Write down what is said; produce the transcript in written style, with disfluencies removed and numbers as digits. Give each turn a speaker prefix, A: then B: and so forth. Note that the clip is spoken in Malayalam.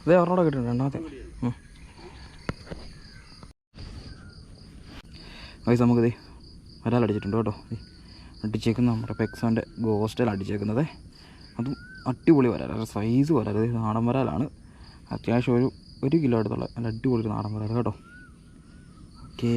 A: അതേ ഒരെണ്ണോടെ കിട്ടിയിട്ടുണ്ട്, രണ്ടാമത്തെ. വയസ്സ് നമുക്കിത് വരാലടിച്ചിട്ടുണ്ട് കേട്ടോ. അടിച്ചേക്കുന്ന നമ്മുടെ പെക്സോൻ്റെ ഗോസ്റ്റൽ അടിച്ചേക്കുന്നത്, അതും അടിപൊളി വരാല, സൈസ് വരാല. ഇത് നാടൻ വരാലാണ്, അത്യാവശ്യം ഒരു കിലോ അടുത്തുള്ള നല്ല അടിപൊളി നാടൻ വരാല കേട്ടോ. ഓക്കേ.